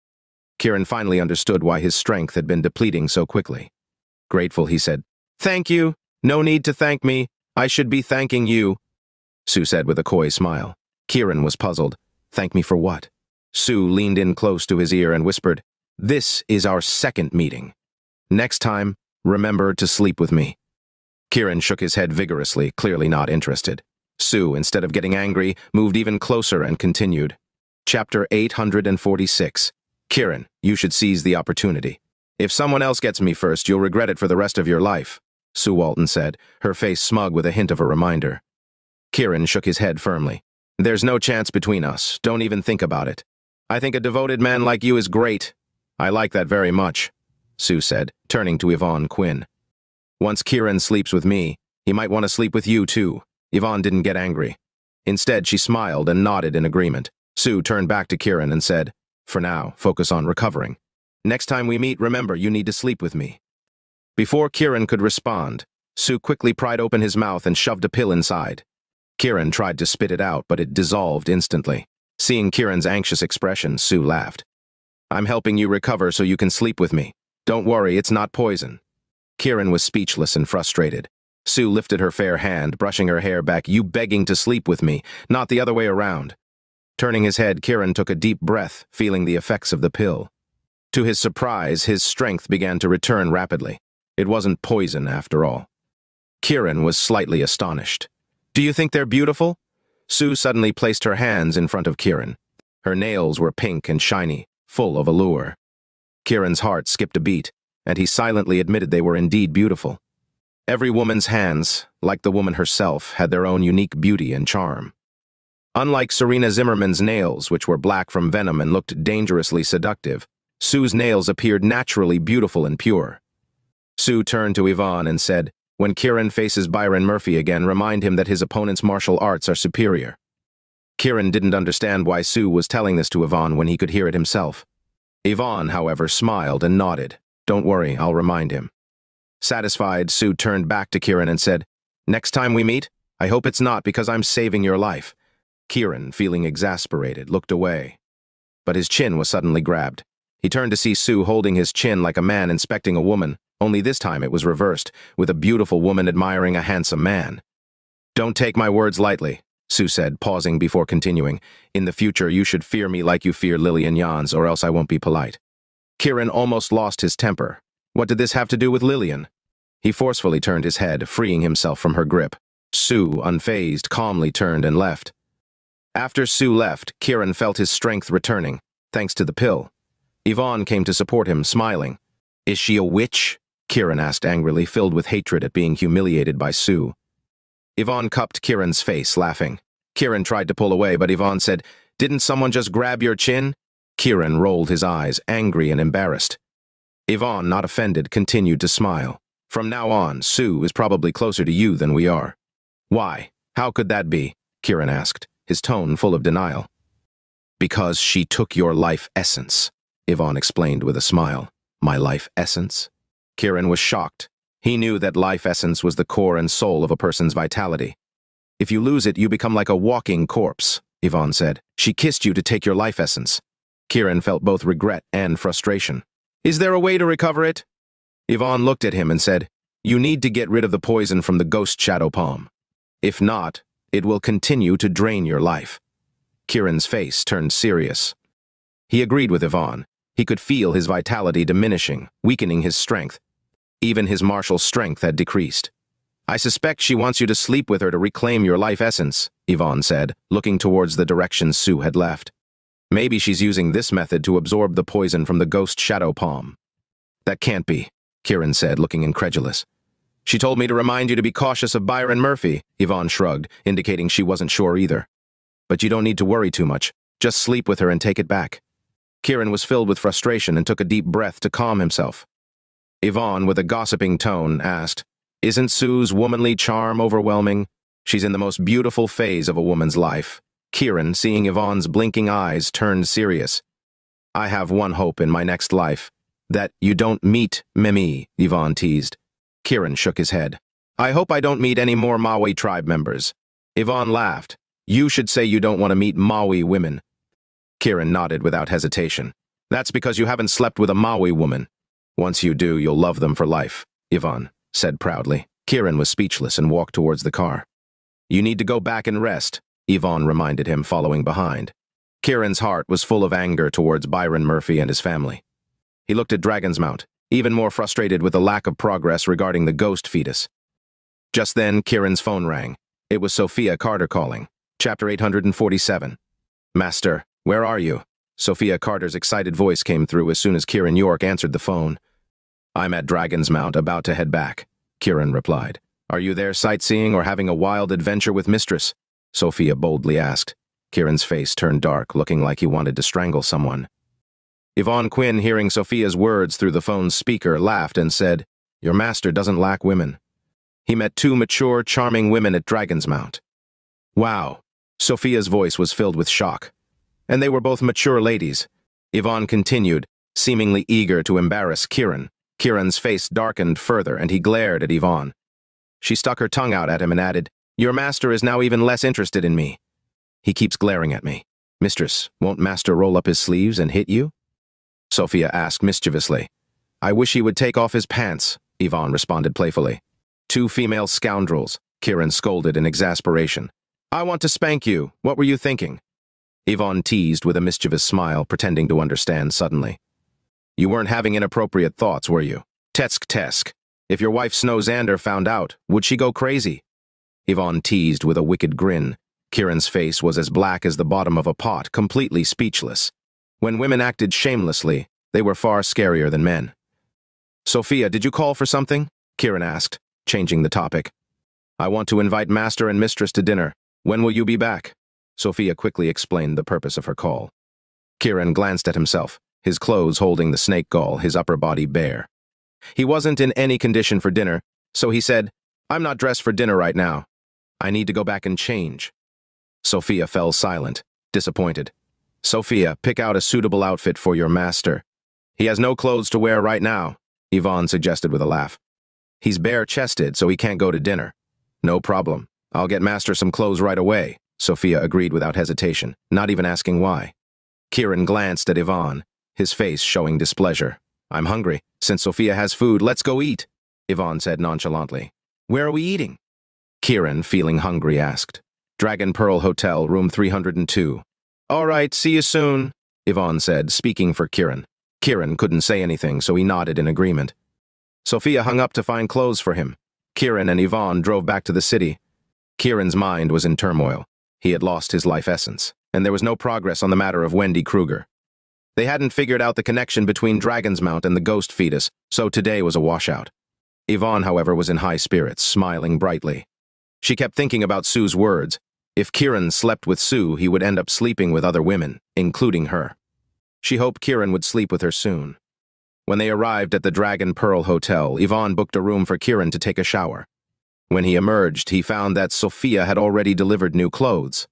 Kiran finally understood why his strength had been depleting so quickly. Grateful, he said, Thank you. No need to thank me. I should be thanking you, Sue said with a coy smile. Kiran was puzzled. Thank me for what? Sue leaned in close to his ear and whispered, This is our second meeting. Next time, remember to sleep with me. Kiran shook his head vigorously, clearly not interested. Sue, instead of getting angry, moved even closer and continued. Chapter 846. Kiran, you should seize the opportunity. If someone else gets me first, you'll regret it for the rest of your life, Sue Walton said, her face smug with a hint of a reminder. Kiran shook his head firmly. There's no chance between us. Don't even think about it. I think a devoted man like you is great. I like that very much, Sue said, turning to Yvonne Quinn. Once Kiran sleeps with me, he might want to sleep with you too. Yvonne didn't get angry. Instead, she smiled and nodded in agreement. Sue turned back to Kiran and said, For now, focus on recovering. Next time we meet, remember, you need to sleep with me. Before Kiran could respond, Sue quickly pried open his mouth and shoved a pill inside. Kiran tried to spit it out, but it dissolved instantly. Seeing Kiran's anxious expression, Sue laughed. I'm helping you recover so you can sleep with me. Don't worry, it's not poison. Kiran was speechless and frustrated. Sue lifted her fair hand, brushing her hair back. You begging to sleep with me, not the other way around. Turning his head, Kiran took a deep breath, feeling the effects of the pill. To his surprise, his strength began to return rapidly. It wasn't poison, after all. Kiran was slightly astonished. Do you think they're beautiful? Sue suddenly placed her hands in front of Kiran. Her nails were pink and shiny, full of allure. Kiran's heart skipped a beat, and he silently admitted they were indeed beautiful. Every woman's hands, like the woman herself, had their own unique beauty and charm. Unlike Serena Zimmerman's nails, which were black from venom and looked dangerously seductive, Sue's nails appeared naturally beautiful and pure. Sue turned to Yvonne and said, When Kiran faces Byron Murphy again, remind him that his opponent's martial arts are superior. Kiran didn't understand why Sue was telling this to Yvonne when he could hear it himself. Yvonne, however, smiled and nodded. Don't worry, I'll remind him. Satisfied, Sue turned back to Kiran and said, Next time we meet, I hope it's not because I'm saving your life. Kiran, feeling exasperated, looked away. But his chin was suddenly grabbed. He turned to see Sue holding his chin like a man inspecting a woman, only this time it was reversed, with a beautiful woman admiring a handsome man. Don't take my words lightly, Sue said, pausing before continuing. In the future, you should fear me like you fear Lillian Jans, or else I won't be polite. Kiran almost lost his temper. What did this have to do with Lillian? He forcefully turned his head, freeing himself from her grip. Sue, unfazed, calmly turned and left. After Sue left, Kiran felt his strength returning, thanks to the pill. Yvonne came to support him, smiling. Is she a witch? Kiran asked angrily, filled with hatred at being humiliated by Sue. Yvonne cupped Kiran's face, laughing. Kiran tried to pull away, but Yvonne said, Didn't someone just grab your chin? Kiran rolled his eyes, angry and embarrassed. Yvonne, not offended, continued to smile. From now on, Sue is probably closer to you than we are. Why? How could that be? Kiran asked, his tone full of denial. Because she took your life essence, Yvonne explained with a smile. My life essence? Kiran was shocked. He knew that life essence was the core and soul of a person's vitality. If you lose it, you become like a walking corpse, Yvonne said. She kissed you to take your life essence. Kiran felt both regret and frustration. Is there a way to recover it? Yvonne looked at him and said, You need to get rid of the poison from the ghost shadow palm. If not, it will continue to drain your life. Kiran's face turned serious. He agreed with Yvonne. He could feel his vitality diminishing, weakening his strength. Even his martial strength had decreased. I suspect she wants you to sleep with her to reclaim your life essence, Yvonne said, looking towards the direction Sue had left. Maybe she's using this method to absorb the poison from the ghost shadow palm. That can't be, Kiran said, looking incredulous. She told me to remind you to be cautious of Byron Murphy, Yvonne shrugged, indicating she wasn't sure either. But you don't need to worry too much. Just sleep with her and take it back. Kiran was filled with frustration and took a deep breath to calm himself. Yvonne, with a gossiping tone, asked, Isn't Sue's womanly charm overwhelming? She's in the most beautiful phase of a woman's life. Kiran, seeing Yvonne's blinking eyes, turned serious. I have one hope in my next life. That you don't meet Mimi, Yvonne teased. Kiran shook his head. I hope I don't meet any more Maui tribe members. Yvonne laughed. You should say you don't want to meet Maui women. Kiran nodded without hesitation. That's because you haven't slept with a Maui woman. Once you do, you'll love them for life, Yvonne said proudly. Kiran was speechless and walked towards the car. You need to go back and rest, Yvonne reminded him, following behind. Kiran's heart was full of anger towards Byron Murphy and his family. He looked at Dragon's Mount, even more frustrated with the lack of progress regarding the ghost fetus. Just then, Kiran's phone rang. It was Sophia Carter calling. Chapter 847. Master, where are you? Sophia Carter's excited voice came through as soon as Kiran York answered the phone. I'm at Dragon's Mount, about to head back, Kiran replied. Are you there sightseeing or having a wild adventure with Mistress? Sophia boldly asked. Kiran's face turned dark, looking like he wanted to strangle someone. Yvonne Quinn, hearing Sophia's words through the phone's speaker, laughed and said, Your master doesn't lack women. He met 2 mature, charming women at Dragon's Mount. Wow. Sophia's voice was filled with shock. And they were both mature ladies. Yvonne continued, seemingly eager to embarrass Kiran. Kiran's face darkened further, and he glared at Yvonne. She stuck her tongue out at him and added, Your master is now even less interested in me. He keeps glaring at me. Mistress, won't master roll up his sleeves and hit you? Sophia asked mischievously. I wish he would take off his pants, Yvonne responded playfully. 2 female scoundrels, Kiran scolded in exasperation. I want to spank you. What were you thinking? Yvonne teased with a mischievous smile, pretending to understand suddenly. You weren't having inappropriate thoughts, were you? Tesk. If your wife Snowzander found out, would she go crazy? Yvonne teased with a wicked grin. Kiran's face was as black as the bottom of a pot, completely speechless. When women acted shamelessly, they were far scarier than men. Sophia, did you call for something? Kiran asked, changing the topic. I want to invite Master and Mistress to dinner. When will you be back? Sophia quickly explained the purpose of her call. Kiran glanced at himself, his clothes holding the snake gall, his upper body bare. He wasn't in any condition for dinner, so he said, I'm not dressed for dinner right now. I need to go back and change. Sophia fell silent, disappointed. Sophia, pick out a suitable outfit for your master. He has no clothes to wear right now, Yvonne suggested with a laugh. He's bare-chested, so he can't go to dinner. No problem. I'll get master some clothes right away, Sophia agreed without hesitation, not even asking why. Kiran glanced at Yvonne, his face showing displeasure. I'm hungry. Since Sophia has food, let's go eat, Yvonne said nonchalantly. Where are we eating? Kiran, feeling hungry, asked. Dragon Pearl Hotel, room 302. All right, see you soon, Yvonne said, speaking for Kiran. Kiran couldn't say anything, so he nodded in agreement. Sophia hung up to find clothes for him. Kiran and Yvonne drove back to the city. Kiran's mind was in turmoil. He had lost his life essence, and there was no progress on the matter of Wendy Kruger. They hadn't figured out the connection between Dragon's Mount and the ghost fetus, so today was a washout. Yvonne, however, was in high spirits, smiling brightly. She kept thinking about Sue's words. If Kiran slept with Sue, he would end up sleeping with other women, including her. She hoped Kiran would sleep with her soon. When they arrived at the Dragon Pearl Hotel, Yvonne booked a room for Kiran to take a shower. When he emerged, he found that Sophia had already delivered new clothes.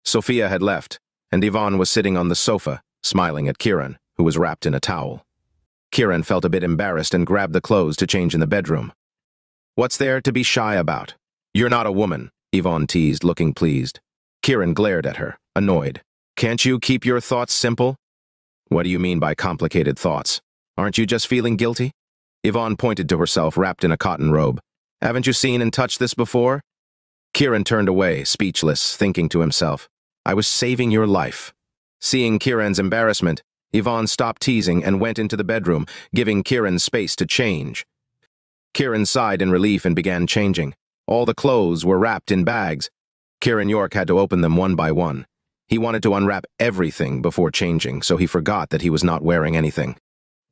Sophia had left, and Yvonne was sitting on the sofa, smiling at Kiran, who was wrapped in a towel. Kiran felt a bit embarrassed and grabbed the clothes to change in the bedroom. What's there to be shy about? You're not a woman, Yvonne teased, looking pleased. Kiran glared at her, annoyed. Can't you keep your thoughts simple? What do you mean by complicated thoughts? Aren't you just feeling guilty? Yvonne pointed to herself wrapped in a cotton robe. Haven't you seen and touched this before? Kiran turned away, speechless, thinking to himself, I was saving your life. Seeing Kiran's embarrassment, Yvonne stopped teasing and went into the bedroom, giving Kiran space to change. Kiran sighed in relief and began changing. All the clothes were wrapped in bags. Kiran York had to open them one by one. He wanted to unwrap everything before changing, so he forgot that he was not wearing anything.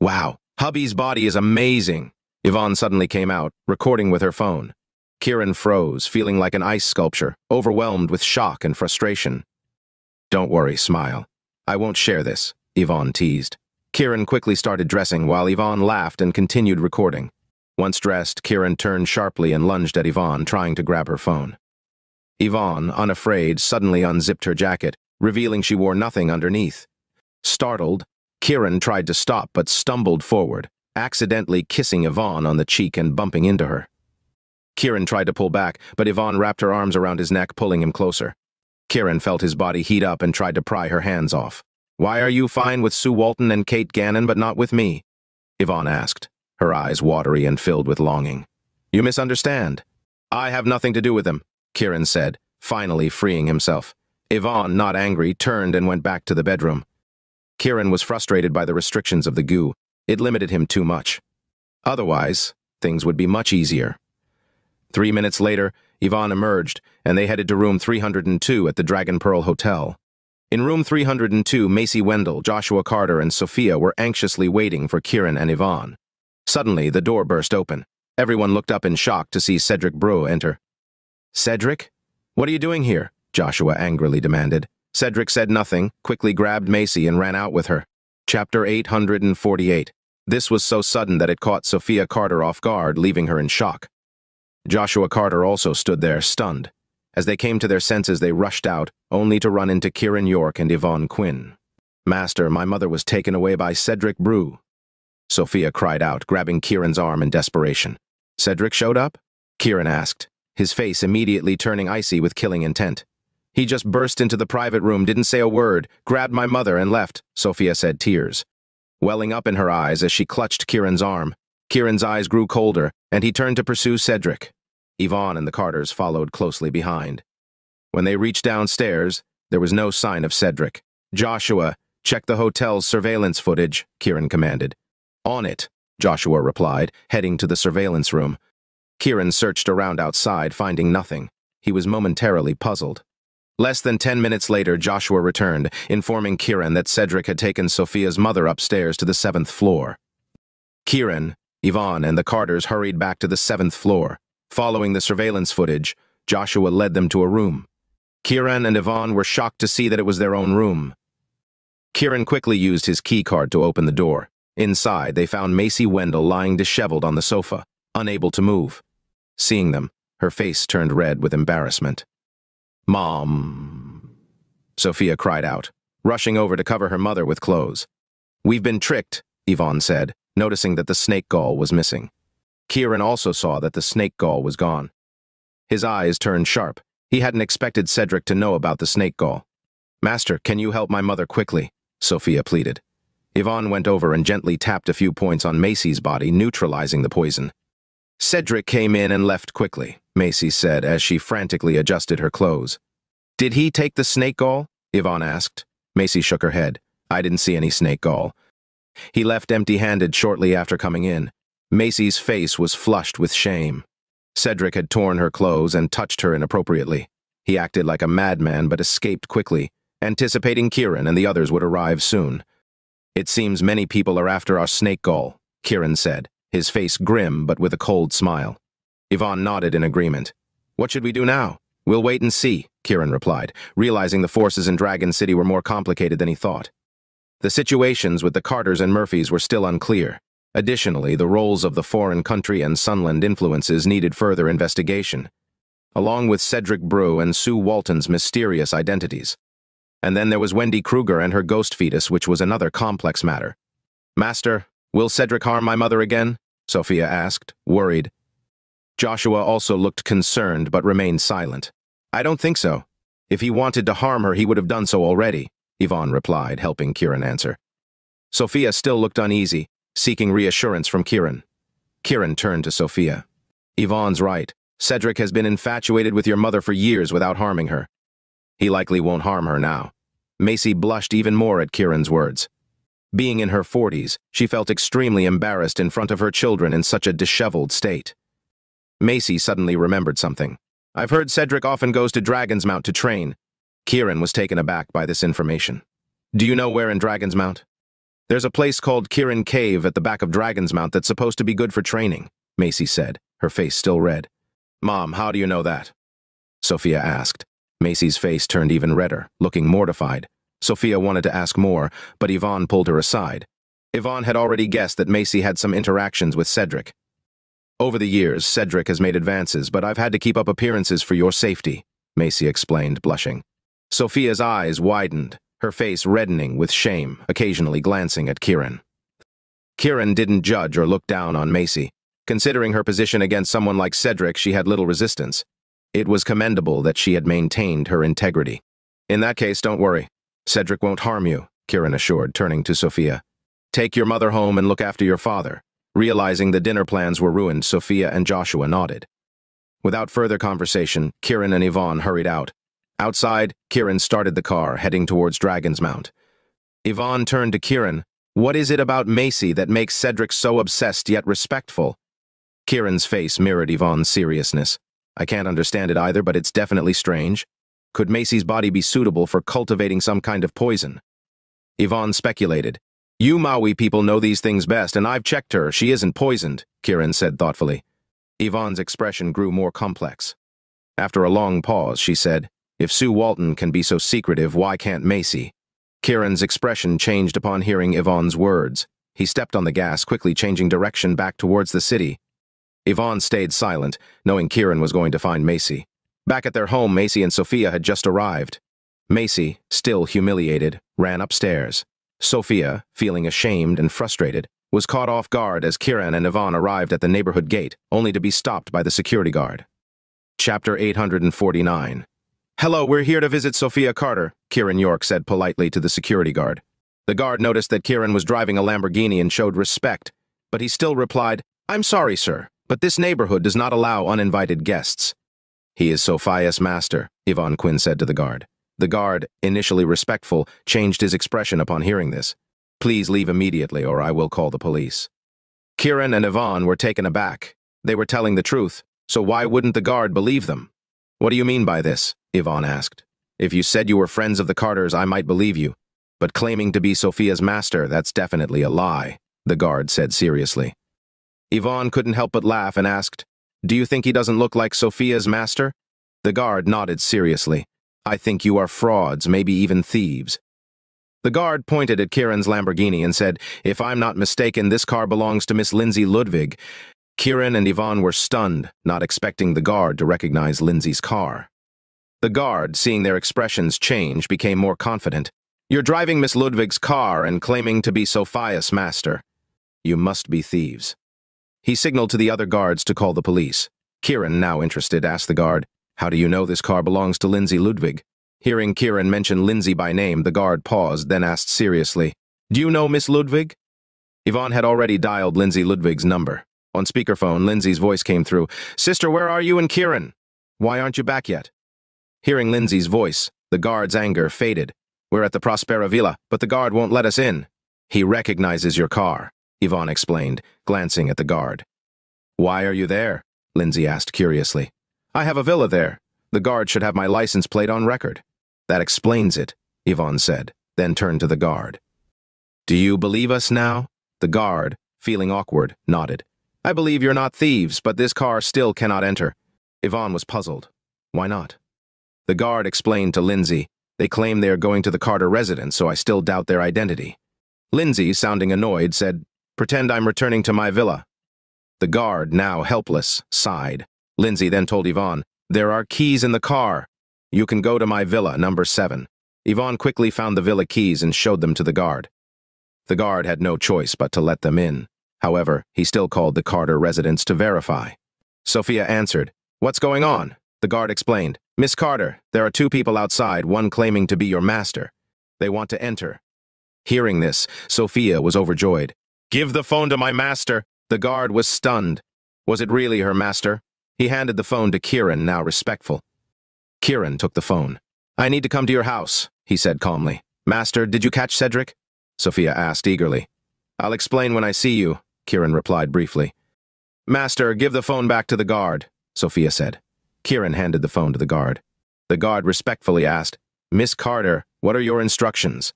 Wow, hubby's body is amazing. Yvonne suddenly came out, recording with her phone. Kiran froze, feeling like an ice sculpture, overwhelmed with shock and frustration. Don't worry, smile. I won't share this, Yvonne teased. Kiran quickly started dressing while Yvonne laughed and continued recording. Once dressed, Kiran turned sharply and lunged at Yvonne, trying to grab her phone. Yvonne, unafraid, suddenly unzipped her jacket, revealing she wore nothing underneath. Startled, Kiran tried to stop but stumbled forward, accidentally kissing Yvonne on the cheek and bumping into her. Kiran tried to pull back, but Yvonne wrapped her arms around his neck, pulling him closer. Kiran felt his body heat up and tried to pry her hands off. Why are you fine with Sue Walton and Kate Gannon but not with me? Yvonne asked, her eyes watery and filled with longing. You misunderstand. I have nothing to do with them, Kiran said, finally freeing himself. Yvonne, not angry, turned and went back to the bedroom. Kiran was frustrated by the restrictions of the goo. It limited him too much. Otherwise, things would be much easier. 3 minutes later, Yvonne emerged, and they headed to room 302 at the Dragon Pearl Hotel. In room 302, Macy Wendell, Joshua Carter, and Sophia were anxiously waiting for Kiran and Yvonne. Suddenly, the door burst open. Everyone looked up in shock to see Cedric Brew enter. "Cedric? What are you doing here?" Joshua angrily demanded. Cedric said nothing, quickly grabbed Macy and ran out with her. Chapter 848. This was so sudden that it caught Sophia Carter off guard, leaving her in shock. Joshua Carter also stood there, stunned. As they came to their senses, they rushed out, only to run into Kiran York and Yvonne Quinn. "Master, my mother was taken away by Cedric Brew," Sophia cried out, grabbing Kiran's arm in desperation. "Cedric showed up?" Kiran asked, his face immediately turning icy with killing intent. "He just burst into the private room, didn't say a word, grabbed my mother and left," Sophia said, tears welling up in her eyes as she clutched Kiran's arm. Kiran's eyes grew colder, and he turned to pursue Cedric. Yvonne and the Carters followed closely behind. When they reached downstairs, there was no sign of Cedric. "Joshua, check the hotel's surveillance footage," Kiran commanded. "On it," Joshua replied, heading to the surveillance room. Kiran searched around outside, finding nothing. He was momentarily puzzled. Less than 10 minutes later, Joshua returned, informing Kiran that Cedric had taken Sophia's mother upstairs to the 7th floor. Kiran, Yvonne, and the Carters hurried back to the 7th floor. Following the surveillance footage, Joshua led them to a room. Kiran and Yvonne were shocked to see that it was their own room. Kiran quickly used his key card to open the door. Inside, they found Macy Wendell lying disheveled on the sofa, unable to move. Seeing them, her face turned red with embarrassment. "Mom," Sophia cried out, rushing over to cover her mother with clothes. "We've been tricked," Yvonne said, noticing that the snake gall was missing. Kiran also saw that the snake gall was gone. His eyes turned sharp. He hadn't expected Cedric to know about the snake gall. "Master, can you help my mother quickly?" Sophia pleaded. Yvonne went over and gently tapped a few points on Macy's body, neutralizing the poison. "Cedric came in and left quickly," Macy said as she frantically adjusted her clothes. "Did he take the snake gall?" Yvonne asked. Macy shook her head. "I didn't see any snake gall. He left empty-handed shortly after coming in." Macy's face was flushed with shame. Cedric had torn her clothes and touched her inappropriately. He acted like a madman but escaped quickly, anticipating Kiran and the others would arrive soon. "It seems many people are after our snake gall," Kiran said, his face grim but with a cold smile. Yvonne nodded in agreement. "What should we do now?" "We'll wait and see," Kiran replied, realizing the forces in Dragon City were more complicated than he thought. The situations with the Carters and Murphys were still unclear. Additionally, the roles of the foreign country and Sunland influences needed further investigation, along with Cedric Brew and Sue Walton's mysterious identities. And then there was Wendy Kruger and her ghost fetus, which was another complex matter. "Master, will Cedric harm my mother again?" Sophia asked, worried. Joshua also looked concerned but remained silent. "I don't think so. If he wanted to harm her, he would have done so already," Yvonne replied, helping Kiran answer. Sophia still looked uneasy, seeking reassurance from Kiran. Kiran turned to Sophia. "Yvonne's right. Cedric has been infatuated with your mother for years without harming her. He likely won't harm her now." Macy blushed even more at Kiran's words. Being in her 40s, she felt extremely embarrassed in front of her children in such a disheveled state. Macy suddenly remembered something. "I've heard Cedric often goes to Dragon's Mount to train." Kiran was taken aback by this information. "Do you know where in Dragon's Mount?" "There's a place called Kiran Cave at the back of Dragon's Mount that's supposed to be good for training," Macy said, her face still red. "Mom, how do you know that?" Sophia asked. Macy's face turned even redder, looking mortified. Sophia wanted to ask more, but Yvonne pulled her aside. Yvonne had already guessed that Macy had some interactions with Cedric. "Over the years, Cedric has made advances, but I've had to keep up appearances for your safety," Macy explained, blushing. Sophia's eyes widened, her face reddening with shame, occasionally glancing at Kiran. Kiran didn't judge or look down on Macy. Considering her position against someone like Cedric, she had little resistance. It was commendable that she had maintained her integrity. "In that case, don't worry. Cedric won't harm you," Kiran assured, turning to Sophia. "Take your mother home and look after your father." Realizing the dinner plans were ruined, Sophia and Joshua nodded. Without further conversation, Kiran and Yvonne hurried out. Outside, Kiran started the car, heading towards Dragon's Mount. Yvonne turned to Kiran. "What is it about Macy that makes Cedric so obsessed yet respectful?" Kiran's face mirrored Yvonne's seriousness. I can't understand it either, but it's definitely strange. Could Macy's body be suitable for cultivating some kind of poison? Yvonne speculated. You Maui people know these things best, and I've checked her. She isn't poisoned, Kiran said thoughtfully. Yvonne's expression grew more complex. After a long pause, she said, if Sue Walton can be so secretive, why can't Macy? Kiran's expression changed upon hearing Yvonne's words. He stepped on the gas, quickly changing direction back towards the city. Yvonne stayed silent, knowing Kiran was going to find Macy. Back at their home, Macy and Sophia had just arrived. Macy, still humiliated, ran upstairs. Sophia, feeling ashamed and frustrated, was caught off guard as Kiran and Yvonne arrived at the neighborhood gate, only to be stopped by the security guard. Chapter 849. Hello, we're here to visit Sophia Carter, Kiran York said politely to the security guard. The guard noticed that Kiran was driving a Lamborghini and showed respect, but he still replied, I'm sorry, sir, but this neighborhood does not allow uninvited guests. He is Sophia's master, Yvonne Quinn said to the guard. The guard, initially respectful, changed his expression upon hearing this. Please leave immediately or I will call the police. Kiran and Yvonne were taken aback. They were telling the truth, so why wouldn't the guard believe them? What do you mean by this? Yvonne asked. If you said you were friends of the Carters, I might believe you. But claiming to be Sophia's master, that's definitely a lie, the guard said seriously. Yvonne couldn't help but laugh and asked, Do you think he doesn't look like Sophia's master? The guard nodded seriously. I think you are frauds, maybe even thieves. The guard pointed at Kiran's Lamborghini and said, If I'm not mistaken, this car belongs to Miss Lindsay Ludwig. Kiran and Yvonne were stunned, not expecting the guard to recognize Lindsay's car. The guard, seeing their expressions change, became more confident. You're driving Miss Ludwig's car and claiming to be Sophia's master. You must be thieves. He signaled to the other guards to call the police. Kiran, now interested, asked the guard, How do you know this car belongs to Lindsay Ludwig? Hearing Kiran mention Lindsay by name, the guard paused, then asked seriously, Do you know Miss Ludwig? Yvonne had already dialed Lindsay Ludwig's number. On speakerphone, Lindsay's voice came through, Sister, where are you and Kiran? Why aren't you back yet? Hearing Lindsay's voice, the guard's anger faded. We're at the Prospera Villa, but the guard won't let us in. He recognizes your car, Yvonne explained, glancing at the guard. Why are you there? Lindsay asked curiously. I have a villa there. The guard should have my license plate on record. That explains it, Yvonne said, then turned to the guard. Do you believe us now? The guard, feeling awkward, nodded. I believe you're not thieves, but this car still cannot enter. Yvonne was puzzled. Why not? The guard explained to Lindsay, They claim they are going to the Carter residence, so I still doubt their identity. Lindsay, sounding annoyed, said, Pretend I'm returning to my villa. The guard, now helpless, sighed. Lindsay then told Yvonne, There are keys in the car. You can go to my villa, number 7. Yvonne quickly found the villa keys and showed them to the guard. The guard had no choice but to let them in. However, he still called the Carter residence to verify. Sophia answered, What's going on? The guard explained, Miss Carter, there are 2 people outside, one claiming to be your master. They want to enter. Hearing this, Sophia was overjoyed. Give the phone to my master. The guard was stunned. Was it really her master? He handed the phone to Kiran, now respectful. Kiran took the phone. I need to come to your house, he said calmly. Master, did you catch Cedric? Sophia asked eagerly. I'll explain when I see you, Kiran replied briefly. Master, give the phone back to the guard, Sophia said. Kiran handed the phone to the guard. The guard respectfully asked, Miss Carter, what are your instructions?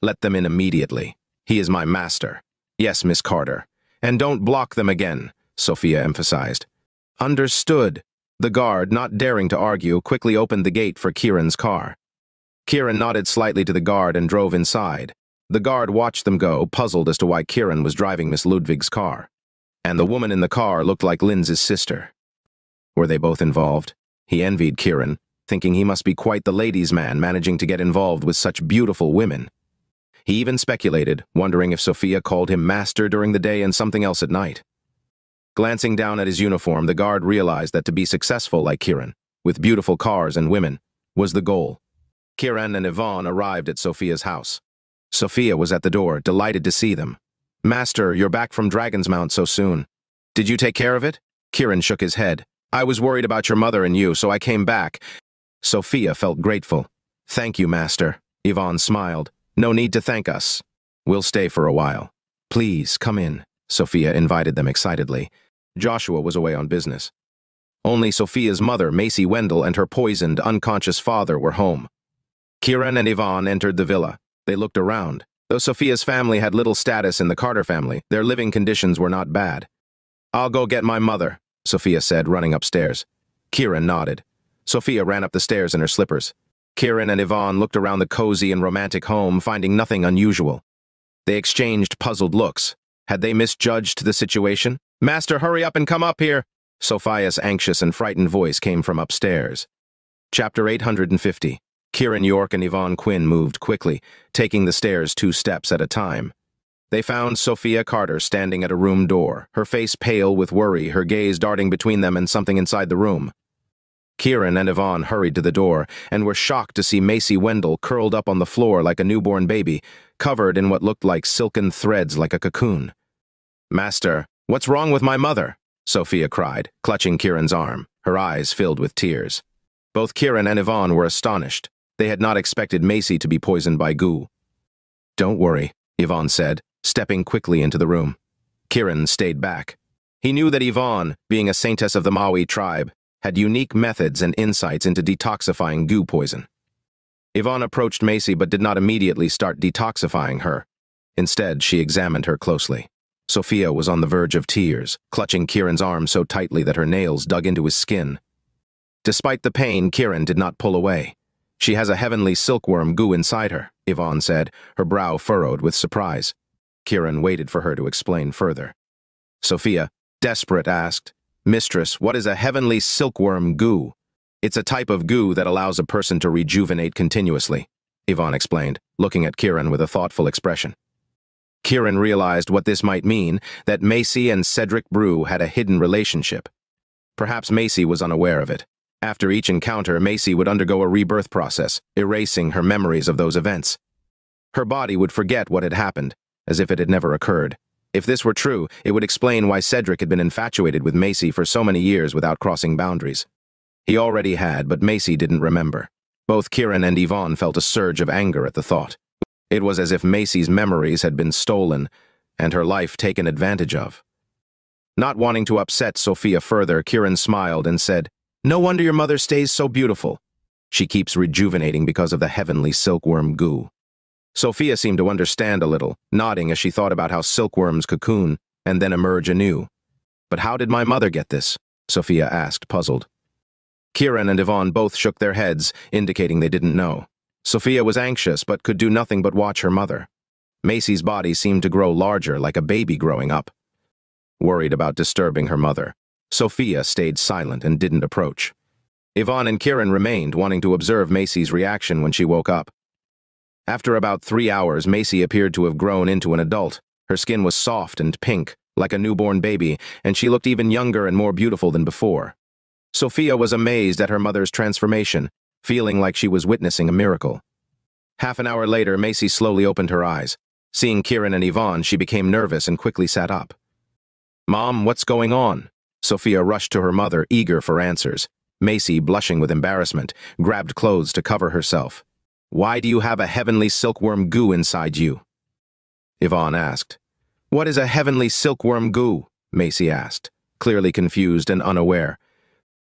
Let them in immediately. He is my master. Yes, Miss Carter. And don't block them again, Sophia emphasized. Understood. The guard, not daring to argue, quickly opened the gate for Kiran's car. Kiran nodded slightly to the guard and drove inside. The guard watched them go, puzzled as to why Kiran was driving Miss Ludwig's car. And the woman in the car looked like Lindsay's sister. Were they both involved? He envied Kiran, thinking he must be quite the ladies' man managing to get involved with such beautiful women. He even speculated, wondering if Sophia called him master during the day and something else at night. Glancing down at his uniform, the guard realized that to be successful like Kiran, with beautiful cars and women, was the goal. Kiran and Yvonne arrived at Sophia's house. Sophia was at the door, delighted to see them. Master, you're back from Dragon's Mount so soon. Did you take care of it? Kiran shook his head. I was worried about your mother and you, so I came back. Sophia felt grateful. Thank you, Master. Yvonne smiled. No need to thank us. We'll stay for a while. Please, come in. Sophia invited them excitedly. Joshua was away on business. Only Sophia's mother, Macy Wendell, and her poisoned, unconscious father were home. Kiran and Yvonne entered the villa. They looked around. Though Sophia's family had little status in the Carter family, their living conditions were not bad. "I'll go get my mother," Sophia said, running upstairs. Kiran nodded. Sophia ran up the stairs in her slippers. Kiran and Yvonne looked around the cozy and romantic home, finding nothing unusual. They exchanged puzzled looks. Had they misjudged the situation? "Master, hurry up and come up here!" Sophia's anxious and frightened voice came from upstairs. Chapter 850. Kiran York and Yvonne Quinn moved quickly, taking the stairs 2 steps at a time. They found Sophia Carter standing at a room door, her face pale with worry, her gaze darting between them and something inside the room. Kiran and Yvonne hurried to the door and were shocked to see Macy Wendell curled up on the floor like a newborn baby, covered in what looked like silken threads like a cocoon. "Master, what's wrong with my mother?" Sophia cried, clutching Kiran's arm, her eyes filled with tears. Both Kiran and Yvonne were astonished. They had not expected Macy to be poisoned by goo. "Don't worry," Yvonne said, stepping quickly into the room. Kiran stayed back. He knew that Yvonne, being a saintess of the Maui tribe, had unique methods and insights into detoxifying goo poison. Yvonne approached Macy but did not immediately start detoxifying her. Instead, she examined her closely. Sophia was on the verge of tears, clutching Kiran's arm so tightly that her nails dug into his skin. Despite the pain, Kiran did not pull away. "She has a heavenly silkworm goo inside her," Yvonne said, her brow furrowed with surprise. Kiran waited for her to explain further. Sophia, desperate, asked, "Mistress, what is a heavenly silkworm goo?" "It's a type of goo that allows a person to rejuvenate continuously," Yvonne explained, looking at Kiran with a thoughtful expression. Kiran realized what this might mean, that Macy and Cedric Brew had a hidden relationship. Perhaps Macy was unaware of it. After each encounter, Macy would undergo a rebirth process, erasing her memories of those events. Her body would forget what had happened, as if it had never occurred. If this were true, it would explain why Cedric had been infatuated with Macy for so many years without crossing boundaries. He already had, but Macy didn't remember. Both Kiran and Yvonne felt a surge of anger at the thought. It was as if Macy's memories had been stolen and her life taken advantage of. Not wanting to upset Sophia further, Kiran smiled and said, "No wonder your mother stays so beautiful. She keeps rejuvenating because of the heavenly silkworm goo." Sophia seemed to understand a little, nodding as she thought about how silkworms cocoon and then emerge anew. "But how did my mother get this?" Sophia asked, puzzled. Kiran and Yvonne both shook their heads, indicating they didn't know. Sophia was anxious but could do nothing but watch her mother. Macy's body seemed to grow larger, like a baby growing up. Worried about disturbing her mother, Sophia stayed silent and didn't approach. Yvonne and Kiran remained, wanting to observe Macy's reaction when she woke up. After about 3 hours, Macy appeared to have grown into an adult. Her skin was soft and pink, like a newborn baby, and she looked even younger and more beautiful than before. Sophia was amazed at her mother's transformation, feeling like she was witnessing a miracle. Half an hour later, Macy slowly opened her eyes. Seeing Kiran and Yvonne, she became nervous and quickly sat up. "Mom, what's going on?" Sophia rushed to her mother, eager for answers. Macy, blushing with embarrassment, grabbed clothes to cover herself. "Why do you have a heavenly silkworm goo inside you?" Yvonne asked. "What is a heavenly silkworm goo?" Macy asked, clearly confused and unaware.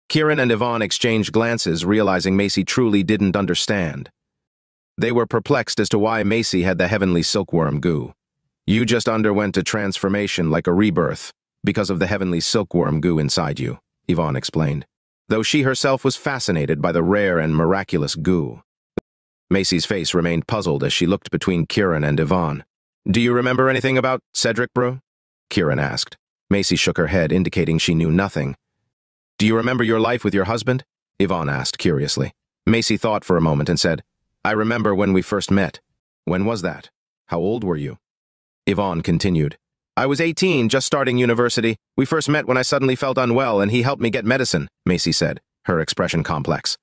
Kiran and Yvonne exchanged glances, realizing Macy truly didn't understand. They were perplexed as to why Macy had the heavenly silkworm goo. "You just underwent a transformation like a rebirth because of the heavenly silkworm goo inside you," Yvonne explained, though she herself was fascinated by the rare and miraculous goo. Macy's face remained puzzled as she looked between Kiran and Yvonne. "Do you remember anything about Cedric Brew?" Kiran asked. Macy shook her head, indicating she knew nothing. "Do you remember your life with your husband?" Yvonne asked curiously. Macy thought for a moment and said, "I remember when we first met." "When was that? How old were you?" Yvonne continued. "I was 18, just starting university. We first met when I suddenly felt unwell and he helped me get medicine," Macy said, her expression complex.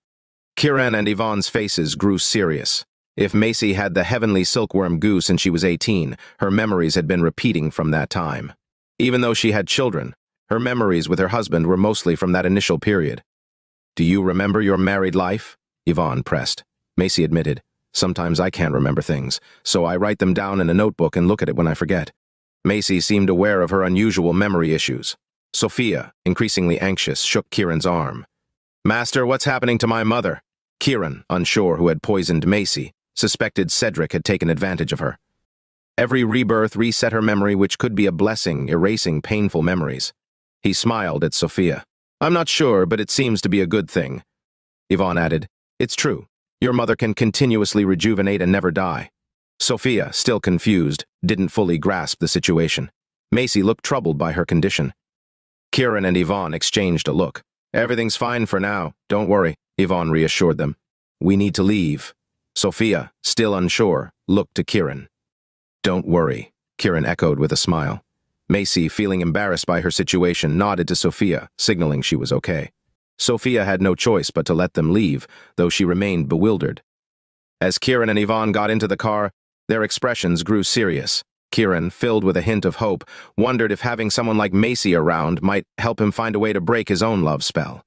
Kiran and Yvonne's faces grew serious. If Macy had the heavenly silkworm goo since she was 18, her memories had been repeating from that time. Even though she had children, her memories with her husband were mostly from that initial period. "Do you remember your married life?" Yvonne pressed. Macy admitted, "Sometimes I can't remember things, so I write them down in a notebook and look at it when I forget." Macy seemed aware of her unusual memory issues. Sophia, increasingly anxious, shook Kiran's arm. "Master, what's happening to my mother?" Kiran, unsure who had poisoned Macy, suspected Cedric had taken advantage of her. Every rebirth reset her memory, which could be a blessing, erasing painful memories. He smiled at Sophia. "I'm not sure, but it seems to be a good thing." Yvonne added, "It's true. Your mother can continuously rejuvenate and never die." Sophia, still confused, didn't fully grasp the situation. Macy looked troubled by her condition. Kiran and Yvonne exchanged a look. "Everything's fine for now. Don't worry," Yvonne reassured them. "We need to leave." Sophia, still unsure, looked to Kiran. "Don't worry," Kiran echoed with a smile. Macy, feeling embarrassed by her situation, nodded to Sophia, signaling she was okay. Sophia had no choice but to let them leave, though she remained bewildered. As Kiran and Yvonne got into the car, their expressions grew serious. Kiran, filled with a hint of hope, wondered if having someone like Macy around might help him find a way to break his own love spell.